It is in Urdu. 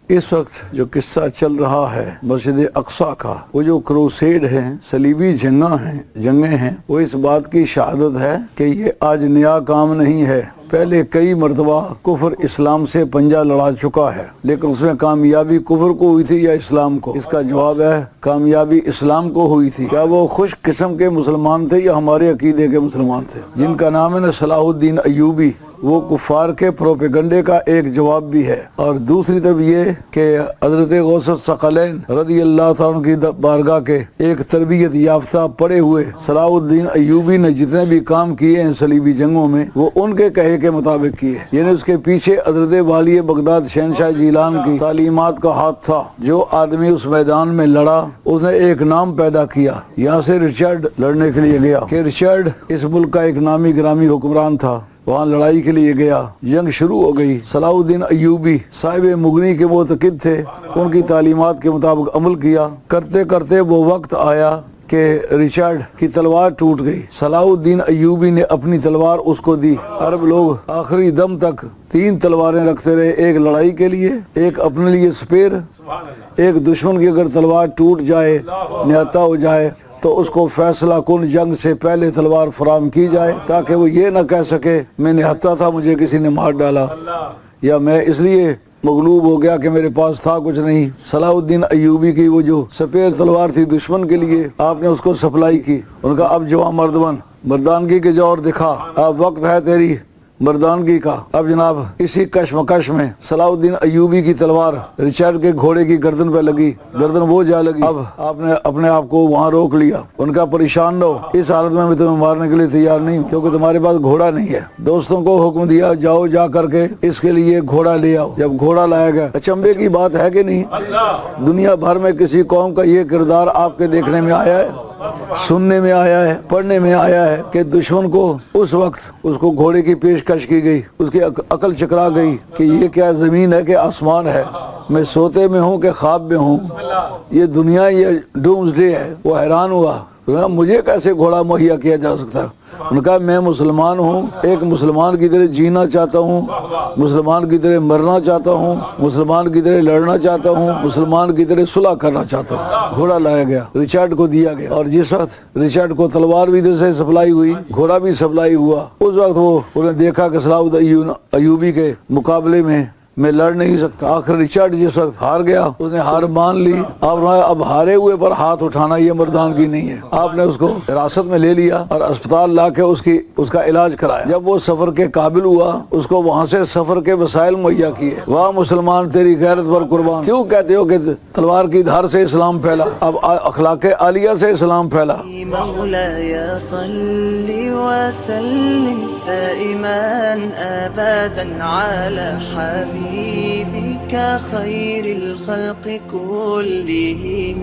اس وقت جو قصہ چل رہا ہے مسجد اقصی کا، وہ جو کروسیڈ ہیں، صلیبی جنگیں ہیں، وہ اس بات کی شہادت ہے کہ یہ آج نیا کام نہیں ہے۔ پہلے کئی مرتبہ کفر اسلام سے پنجہ لڑا چکا ہے، لیکن اس میں کامیابی کفر کو ہوئی تھی یا اسلام کو؟ اس کا جواب ہے کامیابی اسلام کو ہوئی تھی۔ کیا وہ خوش قسم کے مسلمان تھے یا ہمارے عقیدے کے مسلمان تھے؟ جن کا نام ہے صلاح الدین ایوبی، وہ کفار کے پروپیگنڈے کا ایک جواب بھی ہے، اور دوسری طرف یہ کہ حضرت غوث الثقلین رضی اللہ تعالیٰ کی بارگاہ کے ایک تربیت یافتہ پڑے ہوئے صلاح الدین ایوبی نے جتنے بھی کام کیے ہیں صلیبی جنگوں میں، وہ ان کے کہے کے مطابق کیے، یعنی اس کے پیچھے حضرت والی بغداد شہنشاہ جیلان کی تعلیمات کا ہاتھ تھا۔ جو آدمی اس میدان میں لڑا، اس نے ایک نام پیدا کیا، یہاں سے ریچرڈ لڑنے کے لیے گیا کہ ریچرڈ اس ملک کا ایک نامی گرامی حکمران تھا، وہاں لڑائی کے لیے گیا، جنگ شروع ہو گئی۔ صلاح الدین ایوبی صاحب مغنی کے معتقد تھے، ان کی تعلیمات کے مطابق عمل کیا، کرتے کرتے وہ وقت آیا کہ ریچرڈ کی تلوار ٹوٹ گئی۔ صلاح الدین ایوبی نے اپنی تلوار اس کو دی۔ عرب لوگ آخری دم تک 3 تلواریں رکھتے رہے، ایک لڑائی کے لیے، ایک اپنے لیے سپیر، ایک دشمن کی اگر تلوار ٹوٹ جائے، نہتا ہو جائے تو اس کو فیصلہ کن جنگ سے پہلے تلوار فراہم کی جائے، تاکہ وہ یہ نہ کہہ سکے میں نہتا تھا، مجھے کسی نے مار ڈالا، یا میں اس لیے مغلوب ہو گیا کہ میرے پاس تھا کچھ نہیں۔ صلاح الدین ایوبی کی وہ جو سفید تلوار تھی دشمن کے لیے، آپ نے اس کو سپلائی کی۔ ان کا اب جوان مردانگی کے جوہر دکھا، اب وقت ہے تیری مردانگی کا۔ اب جناب اسی کشمکش میں صلاح الدین ایوبی کی تلوار ریچرڈ کے گھوڑے کی گردن پہ لگی، گردن وہ جا لگی۔ اب آپ نے اپنے آپ کو وہاں روک لیا، ان کا پریشان نہ ہو، اس حالت میں تمہیں مارنے کے لیے تیار نہیں ہوں، کیونکہ تمہارے پاس گھوڑا نہیں ہے۔ دوستوں کو حکم دیا جاؤ جا کر کے اس کے لیے گھوڑا لے آؤ۔ جب گھوڑا لایا گیا، اچنبے کی بات ہے کہ نہیں، دنیا بھر میں کسی قوم کا یہ کردار آپ کے دیکھنے میں آیا ہے، سننے میں آیا ہے، پڑھنے میں آیا ہے کہ دشمن کو اس وقت اس کو گھوڑے کی پیشکش کی گئی، اس کی عقل چکرا گئی کہ یہ کیا زمین ہے کہ آسمان ہے، میں سوتے میں ہوں کہ خواب میں ہوں، یہ دنیا یہ ڈومز ڈے ہے۔ وہ حیران ہوا، مجھے کیسے گھوڑا مہیا کیا جا سکتا ہے؟ ان کا میں مسلمان ہوں، ایک مسلمان کی طرح جینا چاہتا ہوں، مسلمان کی طرح مرنا چاہتا ہوں، مسلمان کی طرح لڑنا چاہتا ہوں، مسلمان کی طرح صلح کرنا چاہتا ہوں۔ گھوڑا لایا گیا، ریچرڈ کو دیا گیا، اور جس وقت ریچرڈ کو تلوار بھی ادھر سے سپلائی ہوئی، گھوڑا بھی سپلائی ہوا، اس وقت وہ انہیں دیکھا کہ صلاح الدین ایوبی کے مقابلے میں لڑ نہیں سکتا۔ آخر ریچرڈ جس وقت ہار گیا، اس نے ہار مان لی۔ اب ہارے ہوئے پر ہاتھ اٹھانا یہ مردانگی نہیں ہے۔ آپ نے اس کو حراست میں لے لیا اور اسپتال لا کے اس کا علاج کرایا۔ جب وہ سفر کے قابل ہوا، اس کو وہاں سے سفر کے وسائل مہیا کیے۔ واہ مسلمان تیری غیرت پر قربان، کیوں کہتے ہو کہ تلوار کی دھار سے اسلام پھیلا؟ اب اخلاق عالیہ سے اسلام پھیلا۔ مولاي صل وسلم دائما ابدا على حبيبك خير الخلق كلهم